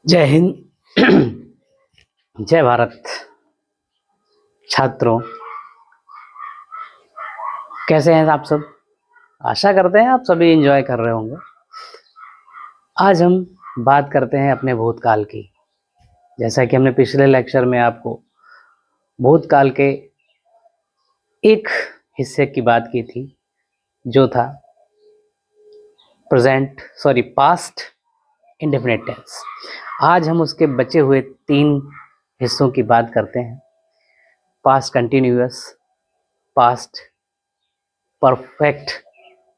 जय हिंद। जय भारत। छात्रों, कैसे हैं आप सब? आशा करते हैं आप सभी एंजॉय कर रहे होंगे। आज हम बात करते हैं अपने भूतकाल की। जैसा कि हमने पिछले लेक्चर में आपको भूतकाल के एक हिस्से की बात की थी, जो था पास्ट इंडेफिनिट टेंस। आज हम उसके बचे हुए 3 हिस्सों की बात करते हैं: past continuous, past perfect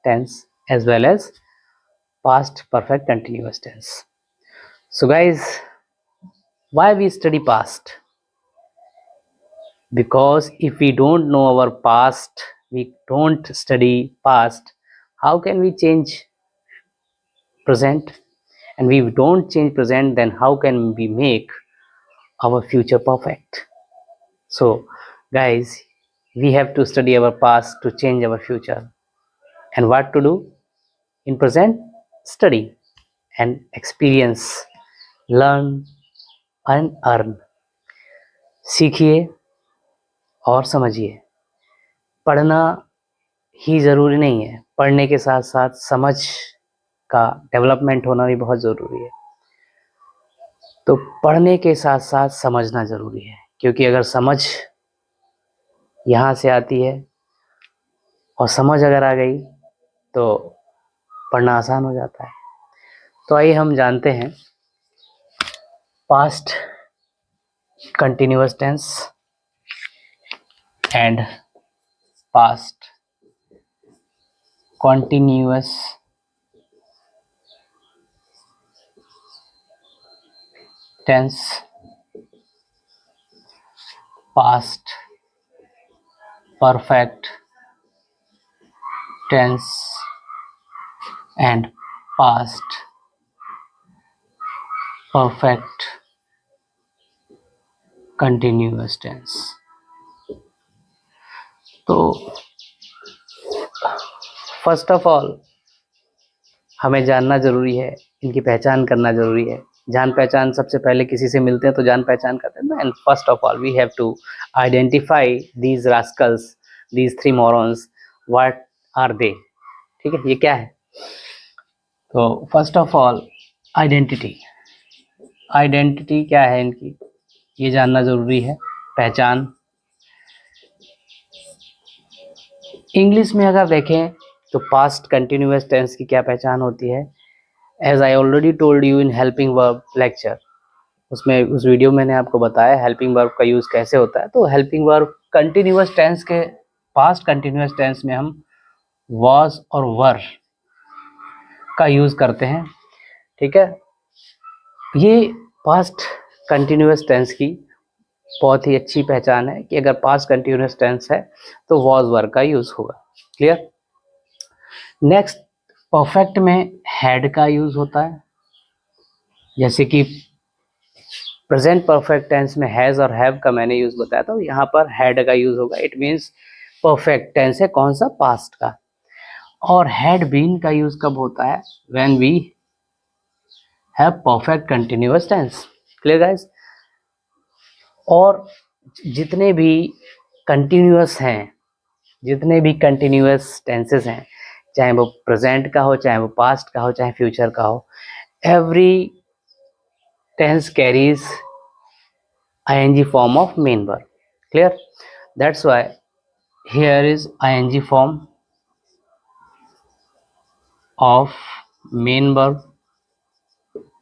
tense, as well as past perfect continuous tense. So guys, why we study past? Because if we don't know our past, we don't study past, how can we change present? And we don't change present, then how can we make our future perfect? So guys, we have to study our past to change our future. And what to do in present? Study and experience, learn and earn. सीखिए और समझिए। पढ़ना ही ज़रूरी नहीं है, पढ़ने के साथ साथ समझ का डेवलपमेंट होना भी बहुत ज़रूरी है। तो पढ़ने के साथ साथ समझना ज़रूरी है, क्योंकि अगर समझ यहाँ से आती है और समझ अगर आ गई तो पढ़ना आसान हो जाता है। तो आइए हम जानते हैं past continuous tense and past continuous tense, past perfect tense and past perfect continuous tense। तो फर्स्ट ऑफ ऑल हमें जानना ज़रूरी है, इनकी पहचान करना ज़रूरी है। जान पहचान सबसे पहले किसी से मिलते हैं तो जान पहचान करते हैं ना। And first of all we have to identify these rascals, these 3 morons, what are they. ठीक है, ये क्या है? तो first of all identity. Identity क्या है इनकी, ये जानना ज़रूरी है। पहचान इंग्लिश में अगर देखें तो पास्ट कंटिन्यूअस टेंस की क्या पहचान होती है? As I already told you in helping verb lecture, उसमें उस वीडियो में मैंने आपको बताया हेल्पिंग वर्ब का यूज़ कैसे होता है। तो हेल्पिंग वर्ब कंटिन्यूअस टेंस के पास्ट कंटिन्यूअस टेंस में हम वॉज और वर का यूज़ करते हैं। ठीक है, ये पास्ट कंटिन्यूअस टेंस की बहुत ही अच्छी पहचान है कि अगर पास्ट कंटिन्यूअस टेंस है तो वॉज वर का यूज़ होगा। क्लियर? नेक्स्ट, परफेक्ट में हैड का यूज़ होता है। जैसे कि प्रेजेंट परफेक्ट टेंस में हैज़ और हैव का मैंने यूज़ बताया था, यहाँ पर हैड का यूज़ होगा। इट मीन्स परफेक्ट टेंस है कौन सा? पास्ट का। और हैड बीन का यूज़ कब होता है? When we have perfect continuous tense. Clear guys? और जितने भी कंटिन्यूअस हैं, जितने भी कंटिन्यूअस टेंसेस हैं, चाहे वो प्रेजेंट का हो, चाहे वो पास्ट का हो, चाहे फ्यूचर का हो, every tense carries ing form of main verb. Clear? That's why here is ing form of main verb।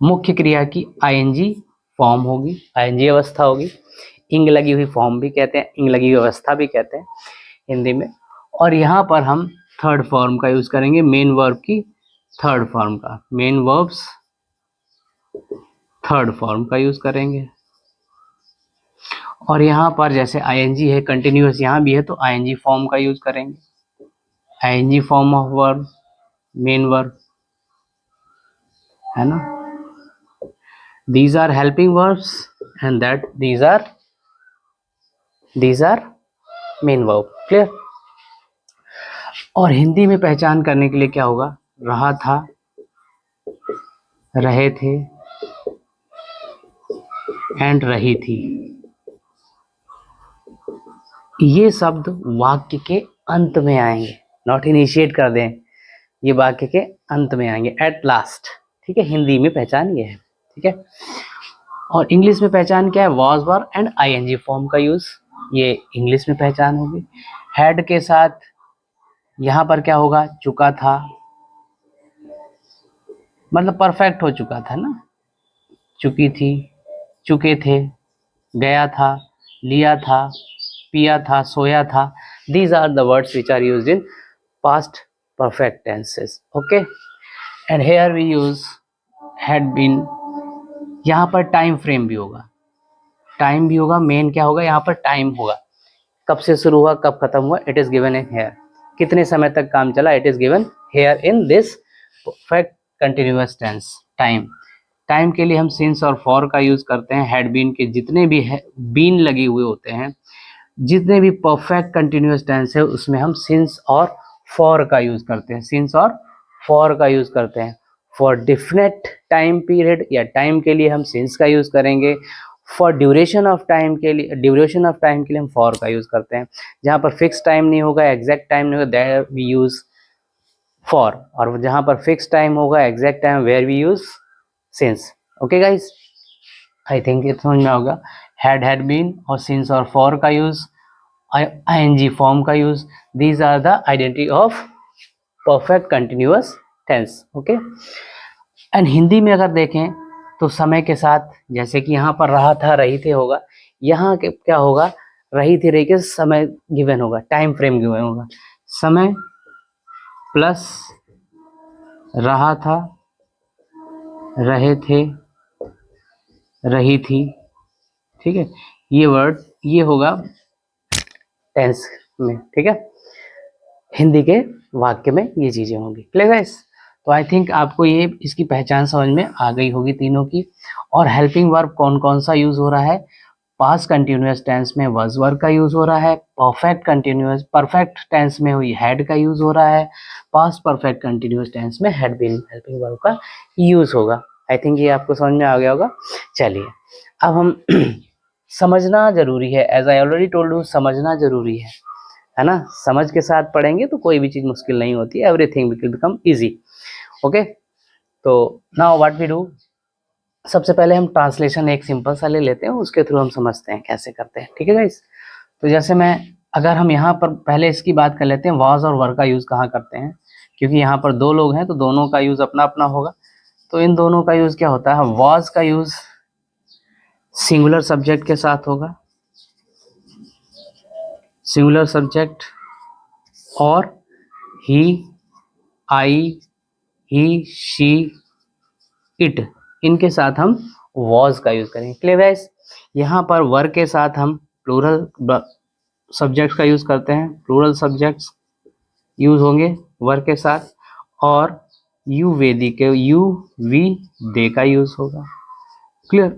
मुख्य क्रिया की ing फॉर्म होगी, ing अवस्था होगी। इंग लगी हुई फॉर्म भी कहते हैं, इंग लगी हुई अवस्था भी कहते हैं हिंदी में। और यहाँ पर हम थर्ड फॉर्म का यूज करेंगे, मेन वर्ब की थर्ड फॉर्म का, मेन वर्ब्स थर्ड फॉर्म का यूज करेंगे। और यहाँ पर जैसे ing है कंटिन्यूअस, यहाँ भी है तो ing फॉर्म का यूज करेंगे। ing form of verb, main verb, है ना। These are helping verbs and that these are main verb। Clear? और हिंदी में पहचान करने के लिए क्या होगा? रहा था, रहे थे, एंड रही थी, ये शब्द वाक्य के अंत में आएंगे, नॉट इनिशिएट कर दें, ये वाक्य के अंत में आएंगे, एट लास्ट। ठीक है, हिंदी में पहचान ये है। ठीक है, और इंग्लिश में पहचान क्या है, was were and ING form का यूज, ये इंग्लिश में पहचान होगी। हैड के साथ यहाँ पर क्या होगा, चुका था, मतलब परफेक्ट हो चुका था ना, चुकी थी, चुके थे, गया था, लिया था, पिया था, सोया था। These are the words which are used in past perfect tenses. Okay, and here we use had been. यहाँ पर टाइम फ्रेम भी होगा, टाइम भी होगा, मेन क्या होगा यहाँ पर, टाइम होगा, कब से शुरू हुआ कब खत्म हुआ, it is given in here, कितने समय तक काम चला, it is given here in this perfect continuous tense. Time, time के लिए हम सिंस और फॉर का यूज करते हैं। हैड बीन के जितने भी बीन लगे हुए होते हैं, जितने भी परफेक्ट कंटिन्यूअस टेंस है उसमें हम सिंस और फॉर का यूज करते हैं, सिंस और फॉर का यूज करते हैं। फॉर डिफिनेट टाइम पीरियड या टाइम के लिए हम सिंस का यूज करेंगे, फॉर ड्यूरेशन ऑफ टाइम के लिए हम फॉर का यूज करते हैं। जहाँ पर फिक्स टाइम नहीं होगा, एग्जैक्ट टाइम नहीं होगा, देयर वी यूज फॉर, और जहाँ पर फिक्स टाइम होगा, exact time, where we use since. Okay guys, I think ये समझ में होगा। हैड बीन और सिंस और फॉर का यूज, आईएनजी फॉर्म का use, these are the identity of perfect continuous tense. Okay, and Hindi में अगर देखें तो समय के साथ, जैसे कि यहाँ पर रहा था, रही थे होगा, यहाँ क्या होगा, रही थी, रही के समय गिवन होगा, टाइम फ्रेम गिवन होगा, समय प्लस रहा था, रहे थे, रही थी। ठीक है, ये वर्ड ये होगा टेंस में। ठीक है, हिंदी के वाक्य में ये चीजें होंगी। क्लियर गाइस, तो आई थिंक आपको ये इसकी पहचान समझ में आ गई होगी तीनों की। और हेल्पिंग वर्ब कौन कौन सा यूज हो रहा है, पास्ट कंटिन्यूअस टेंस में वाज वर्ब का यूज हो रहा है, परफेक्ट टेंस में हुई हैड का यूज हो रहा है, पास्ट परफेक्ट कंटिन्यूअस टेंस में हैड बीन हेल्पिंग वर्ब का यूज होगा। आई थिंक ये आपको समझ में आ गया होगा। चलिए अब हम समझना जरूरी है, as I already told you, समझना जरूरी है ना, समझ के साथ पढ़ेंगे तो कोई भी चीज मुश्किल नहीं होती, everything will become easy. Okay, तो नाउ व्हाट वी डू, सबसे पहले हम ट्रांसलेशन एक सिंपल सा ले लेते हैं, उसके थ्रू हम समझते हैं कैसे करते हैं। ठीक है गाइस, तो जैसे अगर हम यहाँ पर पहले इसकी बात कर लेते हैं, वाज और वर का यूज कहाँ करते हैं, क्योंकि यहाँ पर दो लोग हैं तो दोनों का यूज अपना अपना होगा। तो इन दोनों का यूज क्या होता है, वाज का यूज सिंगुलर सब्जेक्ट के साथ होगा, सिंगुलर सब्जेक्ट, और ही, आई, ही, शी, इट, इनके साथ हम वॉज का यूज करेंगे। क्लियर गाइस, यहाँ पर वर के साथ हम प्लूरल सब्जेक्ट्स का यूज करते हैं, प्लूरल सब्जेक्ट्स यूज होंगे वर के साथ, और यू वेदी के यू वी दे का यूज होगा। क्लियर,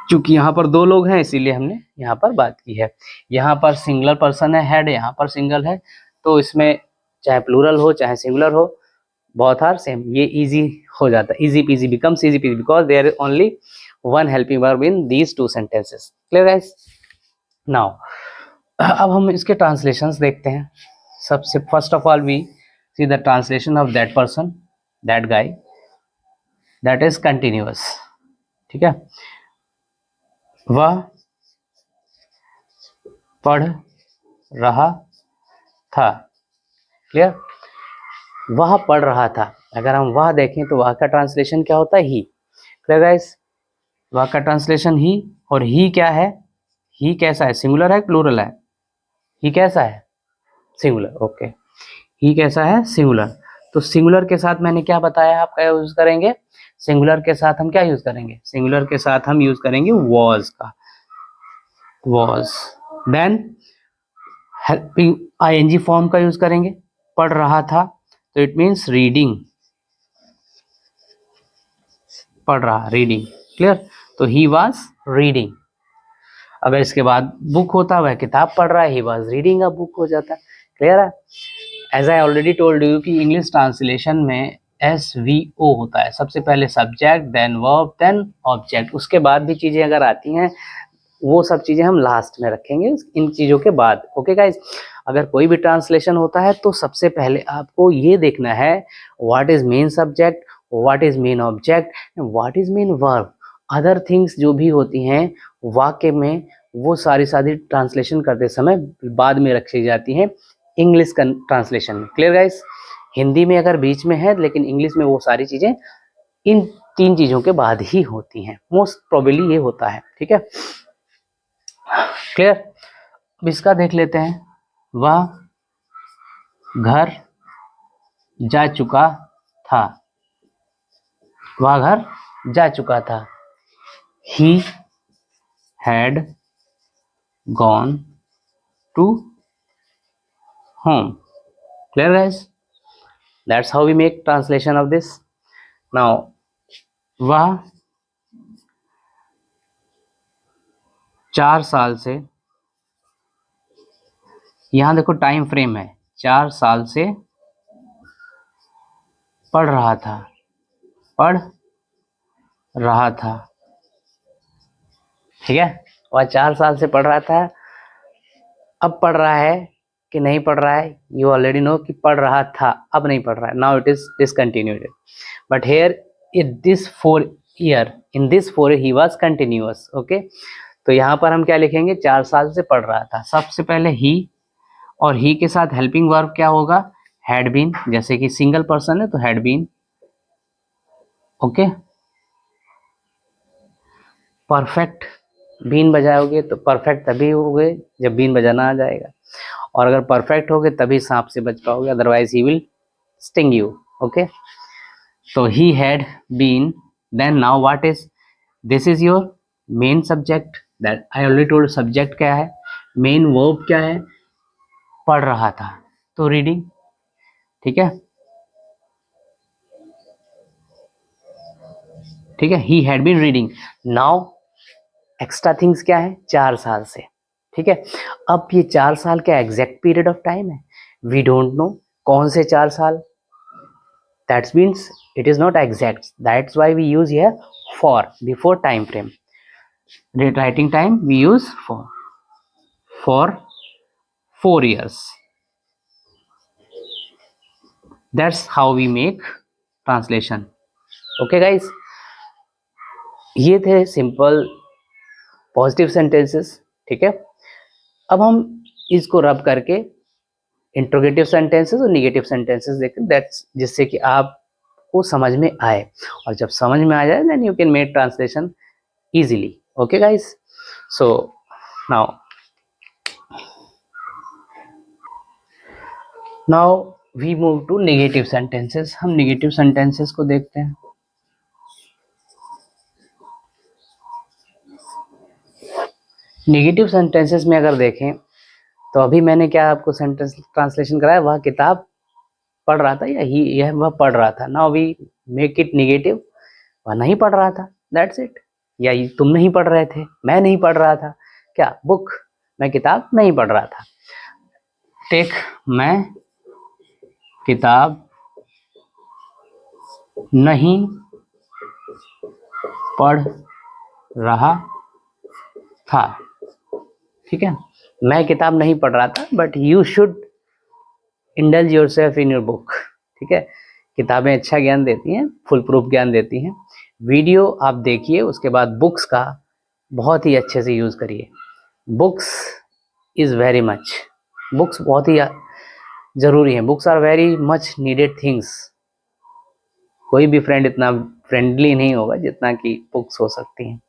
क्योंकि यहाँ पर दो लोग हैं इसीलिए हमने यहाँ पर बात की है। यहाँ पर सिंगुलर पर्सन है हैड, यहाँ पर सिंगल है, तो इसमें चाहे प्लूरल हो चाहे सिंगुलर हो, both are same, ये easy हो जाता है, easy peasy becomes easy peasy because there is only one helping verb in these two sentences. Clear guys? Now अब हम इसके translations देखते हैं। सबसे first of all we see the translation of that person, that guy, that is continuous. ठीक है, वह पढ़ रहा था। क्लियर, वह पढ़ रहा था, अगर हम वह देखें तो वह का ट्रांसलेशन क्या होता है, ही। क्लियर गाइस, वह का ट्रांसलेशन ही, और ही क्या है, ही कैसा है, सिंगुलर है प्लूरल है, ही कैसा है, सिंगुलर। ओके, ही कैसा है, सिंगुलर। तो सिंगुलर के साथ मैंने क्या बताया, आप क्या यूज करेंगे, सिंगुलर के साथ हम क्या यूज करेंगे, सिंगुलर के साथ हम यूज करेंगे वॉज का, was. Then helping ING form का यूज करेंगे, पढ़ रहा था तो इट मीन्स रीडिंग, पढ़ रहा, रीडिंग। क्लियर, तो ही वाज रीडिंग। अगर इसके बाद बुक होता, वह किताब पढ़ रहा है, he was reading a book हो जाता। क्लियर है, as I already told you कि इंग्लिश ट्रांसलेशन में SVO होता है, सबसे पहले subject, then verb, then object. उसके बाद भी चीज़ें अगर आती हैं वो सब चीज़ें हम लास्ट में रखेंगे इन चीज़ों के बाद। ओके गाइज, अगर कोई भी ट्रांसलेशन होता है तो सबसे पहले आपको ये देखना है what is main subject, what is main object, what is main verb. Other things जो भी होती हैं वाक्य में, वो सारी ट्रांसलेशन करते समय बाद में रखी जाती हैं इंग्लिश ट्रांसलेशन में। Clear guys? हिंदी में अगर बीच में है, लेकिन इंग्लिश में वो सारी चीज़ें इन 3 चीज़ों के बाद ही होती हैं, मोस्ट प्रोबेबली ये होता है। ठीक है, क्लियर? अब इसका देख लेते हैं। वह घर जा चुका था, वह घर जा चुका था। He had gone to home. Clear guys? That's how we make translation of this. Now वह 4 साल से, यहाँ देखो टाइम फ्रेम है, 4 साल से पढ़ रहा था, पढ़ रहा था। ठीक है, वह 4 साल से पढ़ रहा था। अब पढ़ रहा है कि नहीं पढ़ रहा है, यू ऑलरेडी नो कि पढ़ रहा था, अब नहीं पढ़ रहा है। Now it is discontinued, but here in this 4 he was continuous. Okay, तो यहाँ पर हम क्या लिखेंगे? 4 साल से पढ़ रहा था। सबसे पहले ही, और ही के साथ हेल्पिंग वर्ब क्या होगा? Had been. जैसे कि सिंगल पर्सन है तो हैड बीन। ओके, परफेक्ट, बीन बजाओगे तो परफेक्ट तभी होगे जब बीन बजाना आ जाएगा, और अगर परफेक्ट होगे तभी सांप से बच पाओगे, otherwise he will sting you. Okay, तो he had been, then now what is, this is your main subject, that I already told. Subject क्या है, मेन वर्ब क्या है? पढ़ रहा था, तो रीडिंग। ठीक है, ठीक है, he had been reading. Now extra things क्या है? 4 साल से। ठीक है, अब ये 4 साल क्या एग्जैक्ट पीरियड ऑफ टाइम है? वी डोंट नो कौन से 4 साल, that means it is not exact, that's why we use here for before time frame. Writing time we use for 4 years. That's how we make translation. Okay guys, ये थे simple positive sentences. ठीक है, अब हम इसको रब करके interrogative sentences और निगेटिव सेंटेंसेस देखते हैं, दैट्स जिससे कि आपको समझ में आए, और जब समझ में आ जाए then you can make translation easily. Okay guys, so now we move to negative sentences. हम नेगेटिव सेंटेंसेस को देखते हैं। नेगेटिव सेंटेंसेस में अगर देखें तो अभी मैंने क्या आपको सेंटेंस ट्रांसलेशन कराया, वह किताब पढ़ रहा था, या ही यह वह पढ़ रहा था। Now we make it negative, वह नहीं पढ़ रहा था, दैट्स इट। या तुम नहीं पढ़ रहे थे, मैं नहीं पढ़ रहा था। क्या? बुक, मैं किताब नहीं पढ़ रहा था। टेक, मैं किताब नहीं पढ़ रहा था। ठीक है, मैं किताब नहीं पढ़ रहा था, but you should indulge yourself in your book. ठीक है, किताबें अच्छा ज्ञान देती हैं, फुल प्रूफ ज्ञान देती हैं। वीडियो आप देखिए, उसके बाद बुक्स का बहुत ही अच्छे से यूज़ करिए। Books is very much, books बहुत ही ज़रूरी हैं। Books are very much needed things. कोई भी फ्रेंड इतना फ्रेंडली नहीं होगा जितना कि बुक्स हो सकती हैं।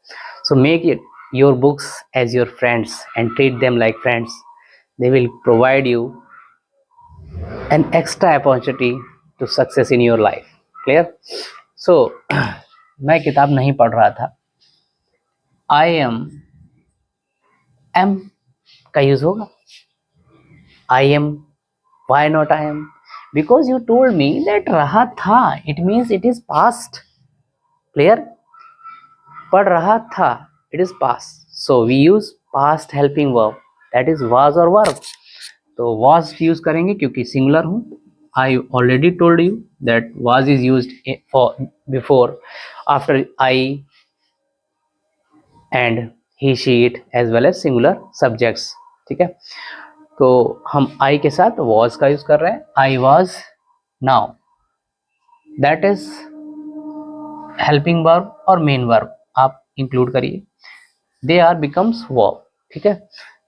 So make it your books as your friends and treat them like friends. They will provide you an extra opportunity to success in your life. Clear? So मैं किताब नहीं पढ़ रहा था। I am का यूज होगा। I am, why not I am? Because you told me that रहा था, it means it is past. Clear? पढ़ रहा था, it is past, so we use past helping verb, that is was or verb। तो was use करेंगे क्योंकि singular हूं, I already told you that was is used for before, after I and he she it as well as singular subjects. ठीक है, तो हम I के साथ was का यूज कर रहे हैं. I was. now that is helping verb और मेन वर्ब आप इंक्लूड करिए. They are becomes verb. ठीक है,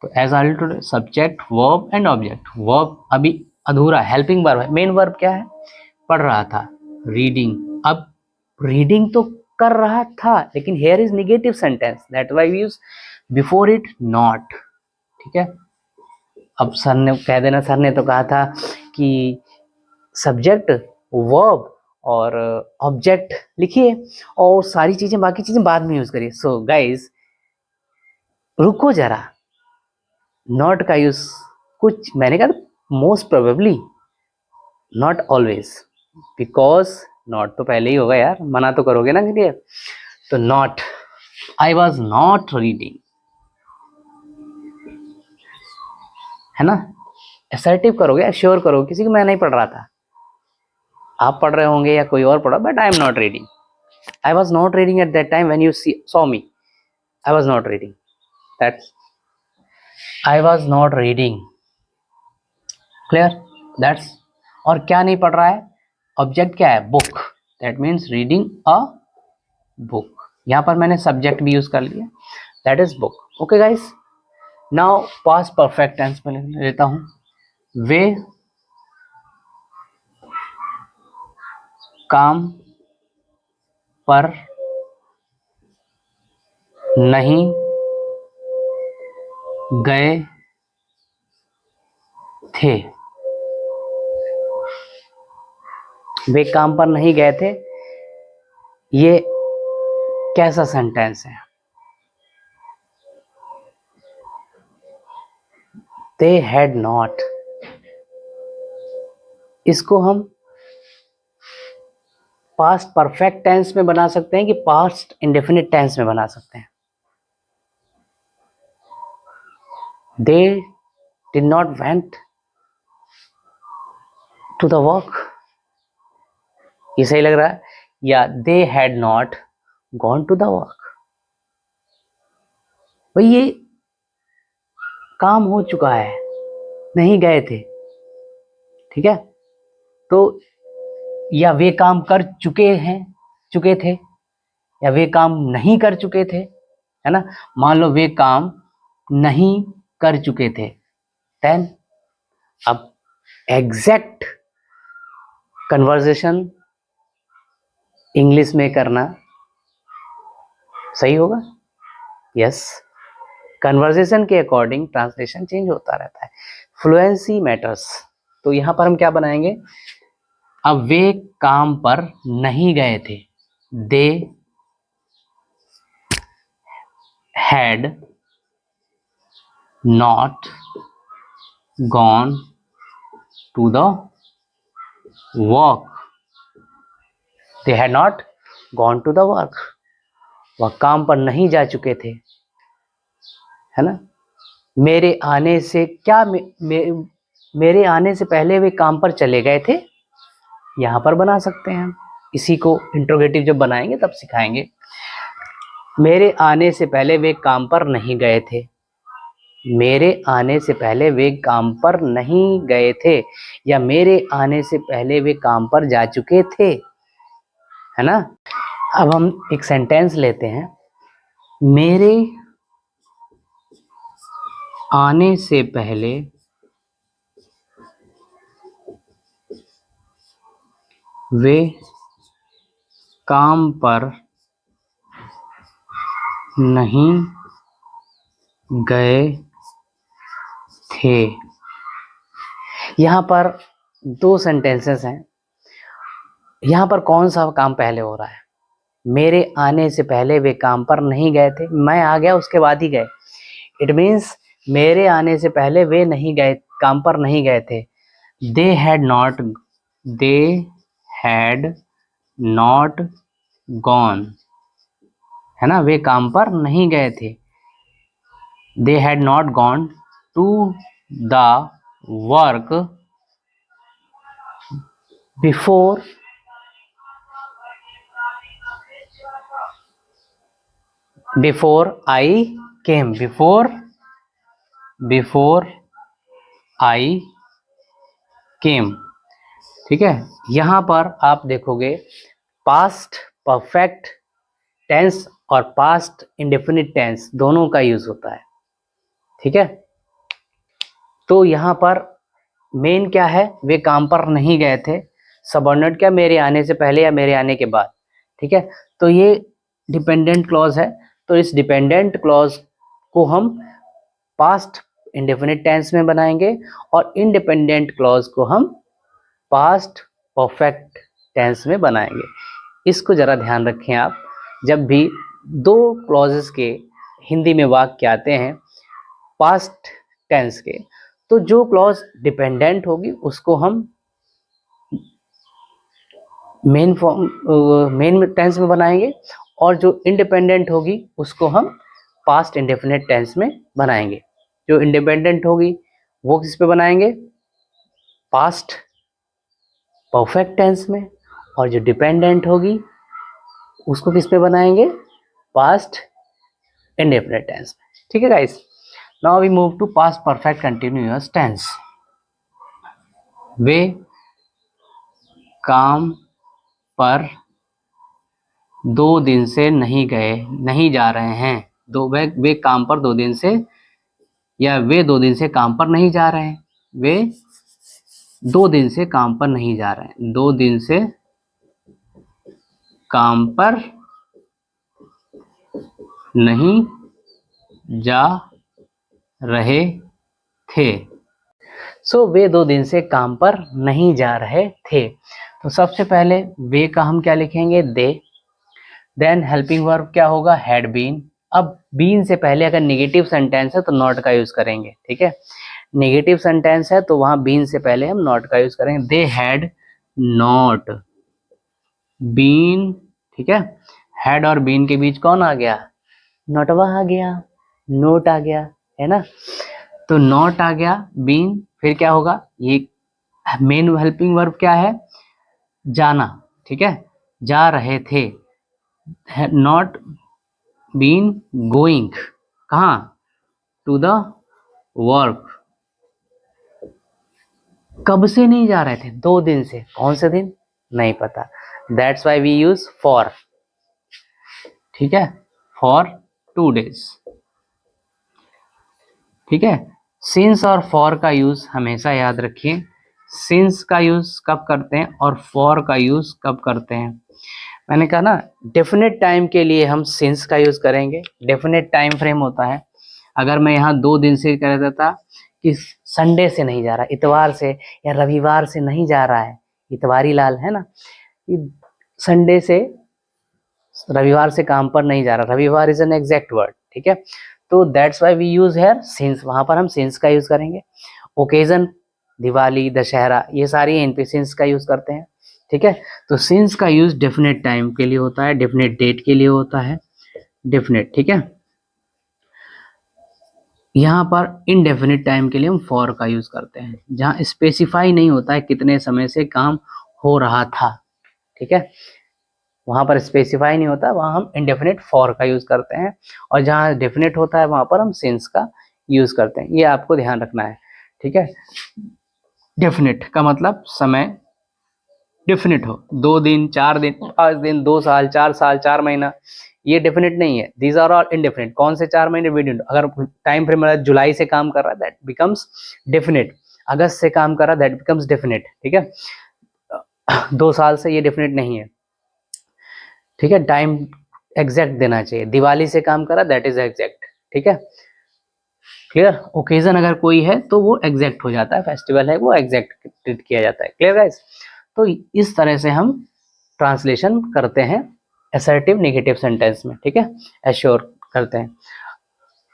तो as I to subject verb and object. Verb अभी अधूरा हेल्पिंग वर्ब है. मेन वर्ब क्या है? पढ़ रहा था, रीडिंग. अब रीडिंग तो कर रहा था, लेकिन here is negative sentence, that why we use before it not. ठीक है, अब सर ने कह देना, सर ने तो कहा था कि सब्जेक्ट वर्ब और ऑब्जेक्ट लिखिए और सारी चीजें बाकी चीजें बाद में यूज करिए. सो गाइज रुको जरा, नॉट का यूज कुछ मैंने कहा most probably, not always, because not तो पहले ही होगा यार, मना तो करोगे ना लिए. तो not, I was not reading, है ना. असर्टिव करोगे, श्योर करोगे किसी को मैं नहीं पढ़ रहा था. आप पढ़ रहे होंगे या कोई और पढ़ा, but I am not reading. I was not reading at that time when you saw me. I was not reading. That's I was not reading. Clear? That's. और क्या नहीं पढ़ रहा है? ऑब्जेक्ट क्या है? Book. That means reading a book. यहाँ पर मैंने सब्जेक्ट भी यूज कर लिया. That is book. Okay guys. Now past perfect tense में लेता हूँ. वे काम पर नहीं गए थे. वे काम पर नहीं गए थे, ये कैसा सेंटेंस है? दे हैड नॉट. इसको हम पास्ट परफेक्ट टेंस में बना सकते हैं कि पास्ट इंडेफिनिट टेंस में बना सकते हैं. They did not went to the work. ये सही लग रहा है? या they had not gone to the work. भाई ये काम हो चुका है, नहीं गए थे. ठीक है, तो या वे काम कर चुके थे, या वे काम नहीं कर चुके थे, है ना. मान लो वे काम नहीं कर चुके थे. देन अब एग्जैक्ट कन्वर्सेशन इंग्लिश में करना सही होगा. यस, कन्वर्सेशन के अकॉर्डिंग ट्रांसलेशन चेंज होता रहता है. Fluency matters. तो यहां पर हम क्या बनाएंगे? अब वे काम पर नहीं गए थे. They had not gone to the work. They had not gone to the work. वह काम पर नहीं जा चुके थे, है ना. मेरे आने से क्या मेरे आने से पहले वे काम पर चले गए थे. यहां पर बना सकते हैं हम. इसी को इंट्रोगेटिव जब बनाएंगे तब सिखाएंगे. मेरे आने से पहले वे काम पर नहीं गए थे. मेरे आने से पहले वे काम पर नहीं गए थे, या मेरे आने से पहले वे काम पर जा चुके थे, है ना. अब हम एक सेंटेंस लेते हैं. मेरे आने से पहले वे काम पर नहीं गए थे. यहाँ पर दो सेंटेंसेस हैं. यहाँ पर कौन सा काम पहले हो रहा है? मेरे आने से पहले वे काम पर नहीं गए थे. मैं आ गया उसके बाद ही गए. इट मीन्स मेरे आने से पहले वे नहीं गए, काम पर नहीं गए थे. दे हैड नॉट गॉन, है ना. वे काम पर नहीं गए थे. They had not gone to the work before I came, before I came. ठीक है, यहां पर आप देखोगे पास्ट परफेक्ट टेंस और पास्ट इंडेफिनिट टेंस दोनों का यूज होता है। ठीक है, तो यहां पर मेन क्या है, वे काम पर नहीं गए थे। सबऑर्डिनेट क्या, मेरे आने से पहले या मेरे आने के बाद। ठीक है, तो ये डिपेंडेंट क्लॉज है, तो इस डिपेंडेंट क्लॉज को हम पास्ट इंडेफिनिट टेंस में बनाएंगे और इंडिपेंडेंट क्लॉज को हम पास्ट परफेक्ट टेंस में बनाएंगे। इसको जरा ध्यान रखें आप, जब भी दो क्लॉजेस के हिंदी में वाक्य आते हैं पास्ट टेंस के, तो जो क्लॉज डिपेंडेंट होगी उसको हम मेन टेंस में बनाएंगे और जो इंडिपेंडेंट होगी उसको हम पास्ट इंडेफिनिट टेंस में बनाएंगे। जो इंडिपेंडेंट होगी वो किस पे बनाएंगे, पास्ट परफेक्ट टेंस में, और जो डिपेंडेंट होगी उसको किस पे बनाएंगे, पास्ट इंडेफिनिट टेंस में। ठीक है guys, now we move to past perfect continuous tense. वे काम पर 2 दिन से नहीं जा रहे हैं। वे काम पर 2 दिन से, या वे 2 दिन से काम पर नहीं जा रहे हैं। वे 2 दिन से काम पर नहीं जा रहे हैं। 2 दिन से काम पर नहीं जा रहे थे। वे 2 दिन से काम पर नहीं जा रहे थे। तो सबसे पहले वे का हम क्या लिखेंगे, दे। देन हेल्पिंग वर्ब क्या होगा, हैड बीन। अब बीन से पहले अगर नेगेटिव सेंटेंस है तो नॉट का यूज करेंगे। ठीक है, नेगेटिव सेंटेंस है तो वहां बीन से पहले हम नॉट का यूज करेंगे। They had not been. ठीक है, हैड और बीन के बीच कौन आ गया, नॉटवा आ गया, नोट आ गया, है ना। तो नॉट आ गया, बीन, फिर क्या होगा, ये मेन हेल्पिंग वर्ब क्या है, जाना। ठीक है, जा रहे थे। नॉट बीन गोइंग, कहाँ, टू द वर्क। कब से नहीं जा रहे थे, 2 दिन से। कौन से दिन, नहीं पता, that's why we use for. ठीक है, फॉर 2 days। ठीक है, सिंस और फॉर का यूज हमेशा याद रखिए। सिंस का यूज कब करते हैं और फॉर का यूज कब करते हैं। मैंने कहा ना, डेफिनेट टाइम के लिए हम सिंस का यूज करेंगे। डेफिनेट टाइम फ्रेम होता है। अगर मैं यहाँ 2 दिन से कह देता कि संडे से नहीं जा रहा, इतवार से या रविवार से नहीं जा रहा है, इतवारी लाल है ना, संडे से रविवार से काम पर नहीं जा रहा, रविवार इज एन एग्जैक्ट वर्ड। ठीक है, तो that's why we use here since, वहां पर हम सिंस का यूज करेंगे। ओकेजन, दिवाली, दशहरा, ये सारी इन पे सिंस का यूज करते हैं। ठीक है, तो सिंस का यूज डेफिनेट टाइम के लिए होता है, डेफिनेट डेट के लिए होता है, डेफिनेट। ठीक है, यहाँ पर इनडेफिनिट टाइम के लिए हम फॉर का यूज करते हैं, जहाँ स्पेसिफाई नहीं होता है कितने समय से काम हो रहा था। ठीक है, वहां पर स्पेसिफाई नहीं होता, वहां हम इनडेफिनिट फॉर का यूज करते हैं, और जहां डेफिनेट होता है वहां पर हम सिंस का यूज करते हैं। ये आपको ध्यान रखना है। ठीक है, डेफिनेट का मतलब समय डेफिनेट हो, 2 दिन, 4 दिन, 5 दिन, 2 साल, 4 साल, 4 महीना, ये डेफिनेट नहीं है। These are all indefinite. कौन से 4 महीने, वी डोंट। अगर टाइम फ्रेम जुलाई से काम कर रहा है, दैट बिकम्स डेफिनेट। अगस्त से काम कर रहा है, दैट बिकम्स डेफिनेट। ठीक है, 2 साल से, ये डेफिनेट नहीं है। ठीक है, टाइम एग्जैक्ट देना चाहिए। दिवाली से काम करा, दैट इज एग्जैक्ट। ठीक है, क्लियर। ओकेजन अगर कोई है तो वो एग्जैक्ट हो जाता है, फेस्टिवल है वो एग्जैक्ट ट्रीट किया जाता है। क्लियर गाइस, तो इस तरह से हम ट्रांसलेशन करते हैं असर्टिव नेगेटिव सेंटेंस में। ठीक है, एश्योर करते हैं।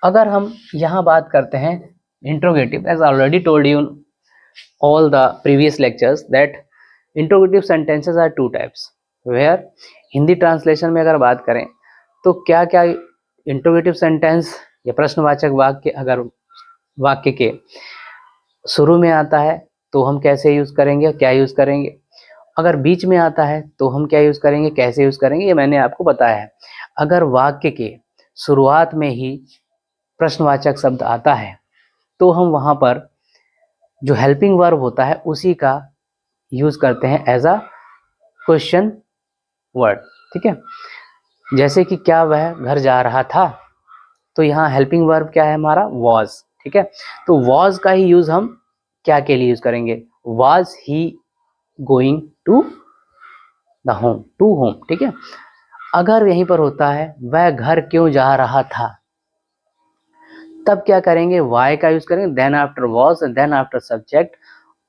अगर हम यहाँ बात करते हैं interrogative, as already told you all the previous lectures that interrogative sentences are 2 types. Where Hindi translation में अगर बात करें तो क्या क्या इंट्रोगेटिव सेंटेंस या प्रश्नवाचक वाक्य अगर वाक्य के शुरू में आता है तो हम कैसे यूज करेंगे, क्या यूज करेंगे। अगर बीच में आता है तो हम क्या यूज़ करेंगे, कैसे यूज़ करेंगे, ये मैंने आपको बताया है। अगर वाक्य के शुरुआत में ही प्रश्नवाचक शब्द आता है तो हम वहाँ पर जो हेल्पिंग वर्ब होता है उसी का यूज़ करते हैं एज अ क्वेश्चन वर्ड। ठीक है, जैसे कि क्या वह घर जा रहा था, तो यहाँ हेल्पिंग वर्ब क्या है हमारा, वॉज। ठीक है, तो वॉज का ही यूज़ हम क्या के लिए यूज़ करेंगे, was he going to the home, to home. ठीक है, अगर यहीं पर होता है वह घर क्यों जा रहा था, तब क्या करेंगे, वाई का यूज करेंगे, then after was and then after subject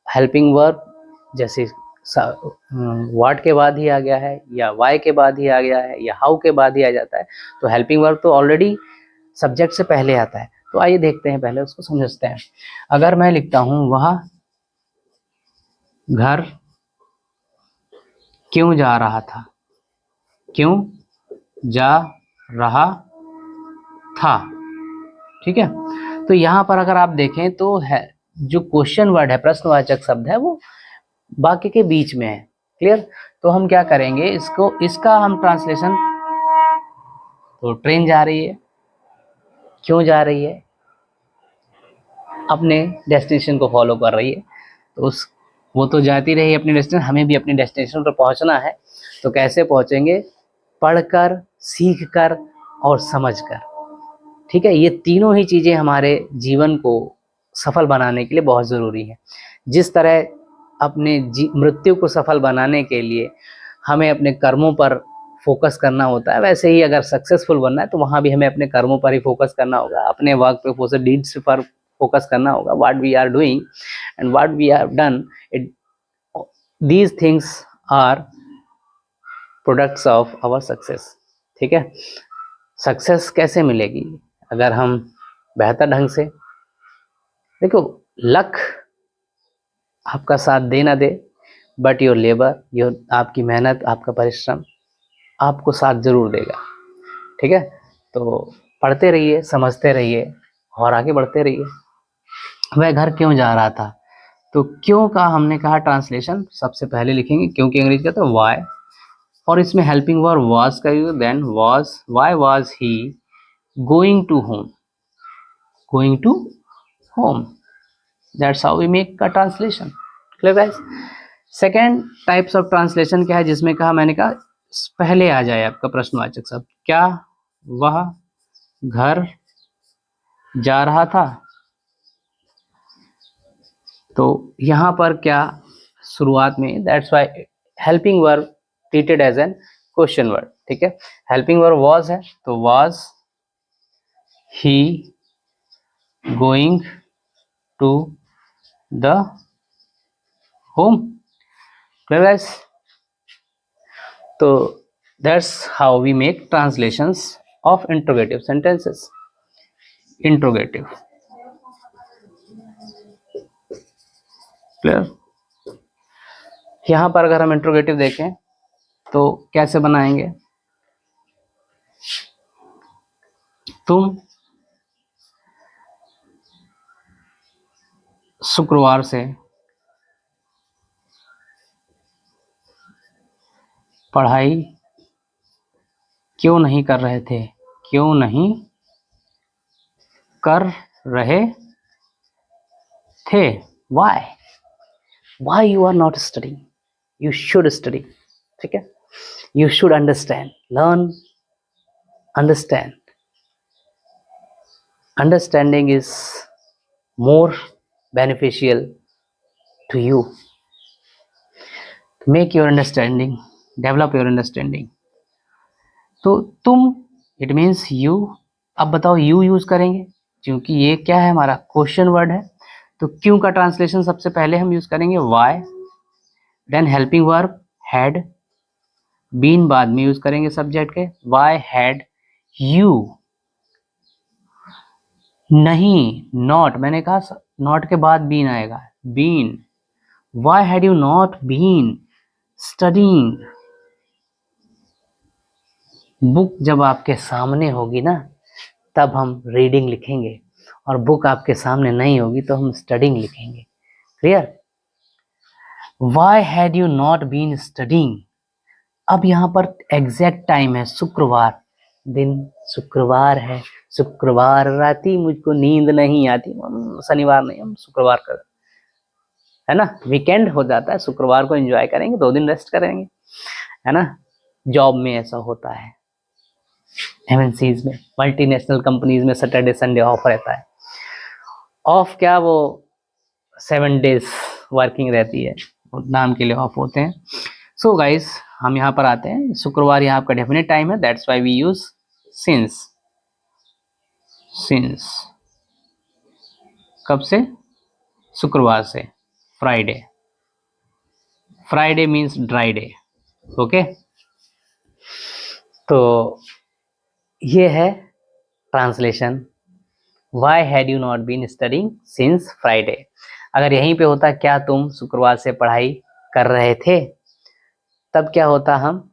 helping verb, जैसे व्हाट के बाद ही आ गया है या वाई के बाद ही आ गया है या हाउ के बाद ही आ जाता है, तो हेल्पिंग वर्ब तो ऑलरेडी सब्जेक्ट से पहले आता है। तो आइए देखते हैं, पहले उसको समझते हैं। अगर मैं लिखता हूं वह घर क्यों जा रहा था, क्यों जा रहा था। ठीक है, तो यहाँ पर अगर आप देखें तो है जो क्वेश्चन वर्ड है, प्रश्नवाचक शब्द है, वो वाक्य के बीच में है। क्लियर, तो हम क्या करेंगे, इसको, इसका हम ट्रांसलेशन, तो ट्रेन जा रही है, क्यों जा रही है, अपने डेस्टिनेशन को फॉलो कर रही है, तो उस वो तो जाती रही अपने डेस्टिनेशन, हमें भी अपनी डेस्टिनेशन पर पहुंचना है। तो कैसे पहुंचेंगे, पढ़कर, सीखकर और समझकर। ठीक है, ये तीनों ही चीज़ें हमारे जीवन को सफल बनाने के लिए बहुत ज़रूरी है। जिस तरह अपने मृत्यु को सफल बनाने के लिए हमें अपने कर्मों पर फोकस करना होता है, वैसे ही अगर सक्सेसफुल बनना है तो वहाँ भी हमें अपने कर्मों पर ही फोकस करना होगा, अपने वर्क पे फोकस, डीड्स पर फोकस करना होगा, what we are doing and what we have done, it these things are products of our success. ठीक है, सक्सेस कैसे मिलेगी, अगर हम बेहतर ढंग से, देखो लक आपका साथ दे ना दे, बट योर लेबर, योर, आपकी मेहनत, आपका परिश्रम आपको साथ जरूर देगा। ठीक है, तो पढ़ते रहिए, समझते रहिए और आगे बढ़ते रहिए। वह घर क्यों जा रहा था, तो क्यों का हमने कहा ट्रांसलेशन सबसे पहले लिखेंगे, क्योंकि अंग्रेजी का तो वाई, और इसमें हेल्पिंग वर्ब वाज का use, then was, why was he going to home, going to home, that's how we make a translation. Clear guys. Second types of translation क्या है, जिसमें कहा, मैंने कहा पहले आ जाए आपका प्रश्नवाचक शब्द, क्या वह घर जा रहा था, तो यहाँ पर क्या शुरुआत में, that's why helping verb treated as an question word. ठीक है, हेल्पिंग वर्ब वाज है, तो was he going to the home. Clear guys, तो that's how we make translations of interrogative sentences. Interrogative, clear. यहाँ पर अगर हम इंट्रोगेटिव देखें तो कैसे बनाएंगे, तुम शुक्रवार से पढ़ाई क्यों नहीं कर रहे थे, क्यों नहीं कर रहे थे, why, why you are not studying, you should study. ठीक है, you should understand, learn, understand, understanding is more beneficial to you. Make your understanding, develop your understanding. तो तुम, इट मीन्स यू। अब बताओ यू यूज करेंगे क्योंकि ये क्या है, हमारा क्वेश्चन वर्ड है, तो क्यों का ट्रांसलेशन सबसे पहले हम यूज करेंगे why, then helping verb had, been बाद में यूज करेंगे सब्जेक्ट के, वाई हैड यू, नहीं नॉट, मैंने कहा नॉट के बाद बीन आएगा, been, why had you not been studying. Book जब आपके सामने होगी ना तब हम रीडिंग लिखेंगे, और बुक आपके सामने नहीं होगी तो हम स्टडिंग लिखेंगे। Clear. Why had you not been studying. अब यहाँ पर एग्जैक्ट टाइम है शुक्रवार, दिन शुक्रवार है, शुक्रवार राती मुझको नींद नहीं आती, हम शनिवार नहीं, हम शुक्रवार कर, है ना, वीकेंड हो जाता है, शुक्रवार को एंजॉय करेंगे, 2 दिन रेस्ट करेंगे, है ना। जॉब में ऐसा होता है, एमएनसीज में, मल्टीनेशनल कंपनीज में सैटरडे संडे ऑफ रहता है। ऑफ क्या, वो 7 डेज वर्किंग रहती है, नाम के लिए ऑफ होते हैं। सो गाइस, हम यहाँ पर आते हैं, शुक्रवार यहाँ आपका डेफिनेट टाइम है, that's why we use since. Since कब से, शुक्रवार से, Friday, Friday means dry day, okay. तो ये है translation, why had you not been studying since Friday. अगर यहीं पे होता क्या तुम शुक्रवार से पढ़ाई कर रहे थे, तब क्या होता, हम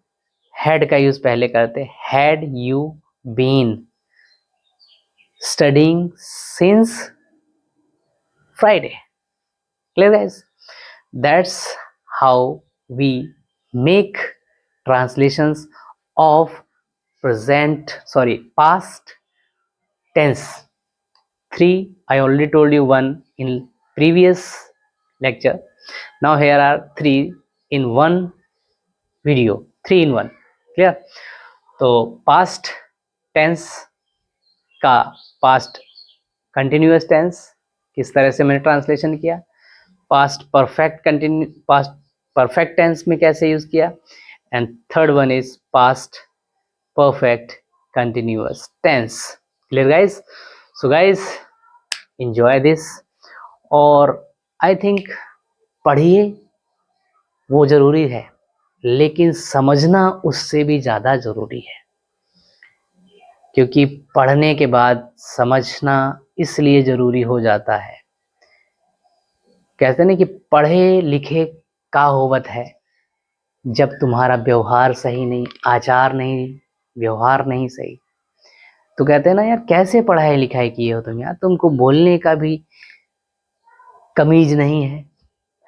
हैड का यूज पहले करते, had you been studying since Friday. Clear guys, that's how we make translations of past tense. 3 I already told you, 1 in previous lecture. Now here are 3 in one video, 3 in 1. Clear? तो past tense का past continuous tense किस तरह से मैंने translation किया, past perfect tense में कैसे use किया, and third one is past perfect continuous tense. Clear guys? So guys, enjoy this, और आई थिंक पढ़िए, वो जरूरी है, लेकिन समझना उससे भी ज़्यादा जरूरी है, क्योंकि पढ़ने के बाद समझना इसलिए जरूरी हो जाता है। कहते हैं ना कि पढ़े लिखे का होवत है, जब तुम्हारा व्यवहार सही नहीं, आचार नहीं, व्यवहार नहीं सही, तो कहते हैं ना यार कैसे पढ़ाई लिखाई किए हो तुम यार, तुमको बोलने का भी कमीज नहीं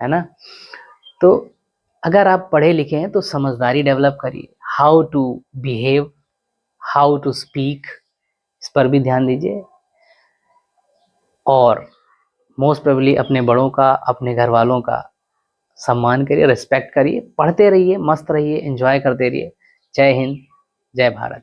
है ना। तो अगर आप पढ़े लिखे हैं तो समझदारी डेवलप करिए, how to behave, how to speak, इस पर भी ध्यान दीजिए, और मोस्ट प्रोबेबली अपने बड़ों का, अपने घर वालों का सम्मान करिए, रिस्पेक्ट करिए, पढ़ते रहिए, मस्त रहिए, एंजॉय करते रहिए। जय हिंद, जय भारत।